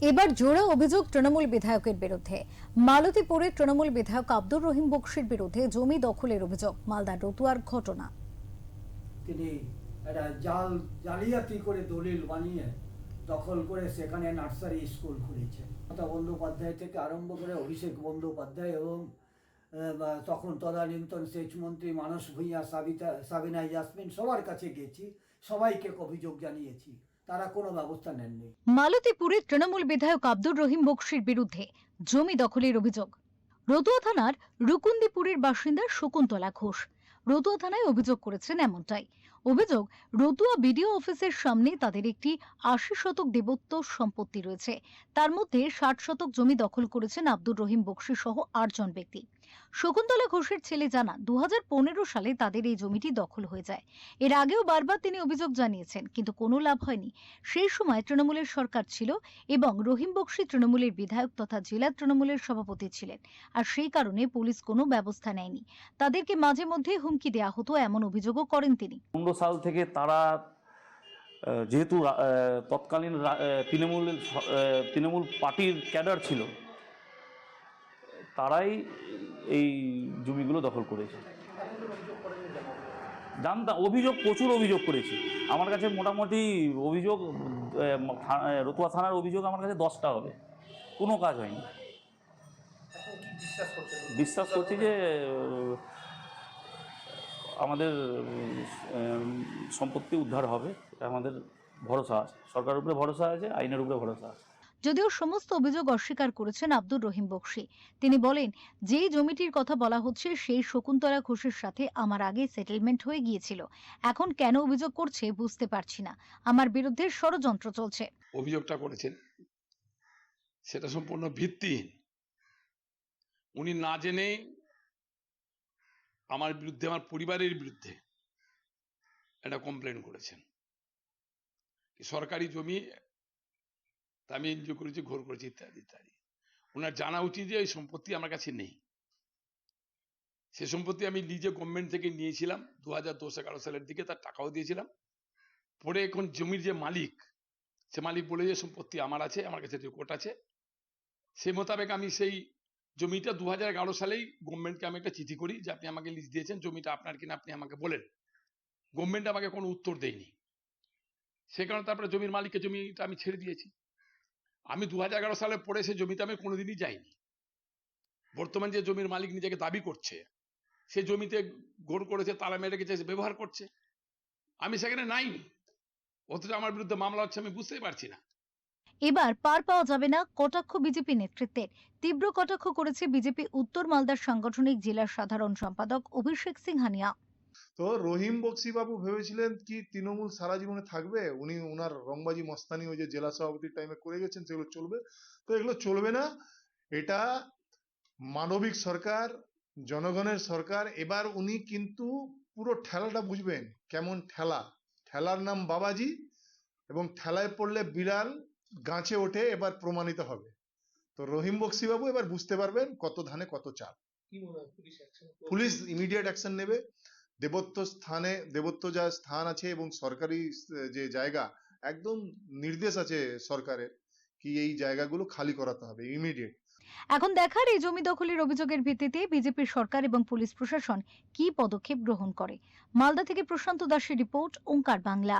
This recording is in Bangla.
এবার জোড়া অভিযোগ তৃণমূল বিধায়কের বিরুদ্ধে। মালতীপুরে তৃণমূল বিধায়ক আব্দুর রহিম বকশির বিরুদ্ধে জমি দখলের অভিযোগ। মালদা রতুয়ার ঘটনা। তিনি একটা জালিয়াতি করে দলিল বানিয়ে দখল করে সেখানে নার্সারি স্কুল খুলেছে। মমতা বন্দ্যোপাধ্যায় থেকে আরম্ভ করে অভিষেক বন্দ্যোপাধ্যায় এবং তখন তদানীন্তন সেচ মন্ত্রী মানস ভূঁইয়া, সাবিনা ইয়াসমিন সবার কাছে গেছি, সবাইকে অভিযোগ জানিয়েছি, তারা কোনো ব্যবস্থা নেননি। মালতীপুরে তৃণমূল বিধায়ক আব্দুর রহিম বকশির বিরুদ্ধে জমি দখলের অভিযোগ। রতুয়া থানার রুকুন্দিপুরের বাসিন্দা শকুন্তলা ঘোষ রতুয়া থানায় অভিযোগ করেছেন এমনটাই। অভিযোগ, রতুয়া বিডিও অফিসের সামনে তাদের একটি ৮০ শতক দেবত্ব সম্পত্তি রয়েছে। তার মধ্যে ৬০ শতক জমি দখল করেছেন আব্দুর রহিম বকশি সহ ৮ জন ব্যক্তি। শকুন্তলা ঘোষের ছেলে জানা ২০১৫ সালে তাদের এই জমিটি দখল হয়ে যায়। এর আগেও বারবার তিনি অভিযোগ জানিয়েছেন, কিন্তু কোনো লাভ হয়নি। সেই সময় তৃণমূলের সরকার ছিল এবং রহিম বকশি তৃণমূলের বিধায়ক তথা জেলা তৃণমূলের সভাপতি ছিলেন, আর সেই কারণে পুলিশ কোনো ব্যবস্থা নেয়নি। তাদেরকে মাঝে মধ্যে হুমকি দেওয়া হতো, এমন অভিযোগও করেন তিনি। 15 সাল থেকে তারা যেহেতু তৎকালীন তৃণমূল পার্টির ক্যাডার ছিল, তারাই এই জমিগুলো দখল করেছে। জানতাম, প্রচুর অভিযোগ করেছি। আমার কাছে মোটামুটি অভিযোগ, রতুয়া থানার অভিযোগ আমার কাছে 10টা হবে, কোনো কাজ হয়নি। বিশ্বাস করছি যে আমাদের সম্পত্তি উদ্ধার হবে, এটা আমাদের ভরসা আছে। সরকারের উপরে ভরসা আছে, আইনের উপরে ভরসা আছে। যদিও সমস্ত অভিযোগ অস্বীকার করেছেন আব্দুর রহিম বকশি। তিনি বলেন, যেই জমিটির কথা বলা হচ্ছে সেই শকুন্তলা ঘোষের সাথে আমার আগে সেটেলমেন্ট হয়ে গিয়েছিল। এখন কেন অভিযোগ করছে বুঝতে পারছি না। আমার বিরুদ্ধে ষড়যন্ত্র চলছে। অভিযোগটা করেছেন সেটা সম্পূর্ণ ভিত্তিহীন। উনি না জেনে আমার বিরুদ্ধে, আমার পরিবারের বিরুদ্ধে একটা কমপ্লেন করেছেন। সরকারি জমি আমি এনজিও করেছি, ঘোর করেছি, ইত্যাদি ইত্যাদি। ওনার জানা উচিত যে এই সম্পত্তি আমার কাছে নেই। সে সম্পত্তি আমি নিজে গভর্নমেন্ট থেকে নিয়েছিলাম 2010-11 সালের দিকে, তার টাকাও দিয়েছিলাম। পরে এখন জমির যে মালিক, সে মালিক বলে যে সম্পত্তি আমার আছে, আমার কাছে রেকর্ড আছে। সেই মোতাবেক আমি সেই জমিটা 2011 সালেই গভর্নমেন্টকে আমি একটা চিঠি করি যে আপনি আমাকে লিস্ট দিয়েছেন, জমিটা আপনার কিনা আপনি আমাকে বলেন। গভর্নমেন্ট আমাকে কোনো উত্তর দেয়নি। সে কারণে তারপরে জমির মালিককে জমিটা আমি ছেড়ে দিয়েছি। আমি 2011 সালের পরে সে জমিতে আমি কোনোদিনই যাইনি। বর্তমান যে জমির মালিক নিজেকে দাবি করছে, সে জমিতে ঘোর করেছে, তালা মেরে গেছে, ব্যবহার করছে, আমি সেখানে নাইনি। অথচ আমার বিরুদ্ধে মামলা হচ্ছে, আমি বুঝতেই পারছি না। এবার পার পাওয়া যাবে না কটাক্ষ বিজেপি নেতৃত্বের। তীব্র কটাক্ষ করেছে বিজেপি উত্তর মালদার সাংগঠনিক জেলা সাধারণ সম্পাদক অভিষেক সিংহানিয়া। তো রহিম বকশি বাবু ভেবেছিলেন কি তৃণমূল সারা জীবনে থাকবে? উনি ওনার রংবাজি মস্তানি ওই যে জেলা সভাপতির টাইমে করে গেছেন, সেগুলো চলবে? তো এগুলো চলবে না। এটা মানবিক সরকার, জনগণের সরকার। এবার উনি কিন্তু পুরো ঠেলাটা বুঝবেন, কেমন ঠেলা। ঠেলার নাম বাবাজি, এবং ঠেলায় পড়লে বিড়াল গাছে ওঠে, এবার প্রমাণিত হবে। তো রহিম বকশি বাবু এবার বুঝতে পারবেন কত ধানে কত চাল। পুলিশ ইমিডিয়েট অ্যাকশন নেবে। দেবত্ব যা স্থান আছে এবং সরকারি যে জায়গা, একদম নির্দেশ আছে সরকারের কি এই জায়গাগুলো খালি করাতে হবে ইমিডিয়েট। এখন দেখার এই জমি দখলের অভিযোগের ভিত্তিতে বিজেপির সরকার এবং পুলিশ প্রশাসন কি পদক্ষেপ গ্রহণ করে। মালদা থেকে প্রশান্ত দাসের রিপোর্ট, ওঙ্কার বাংলা।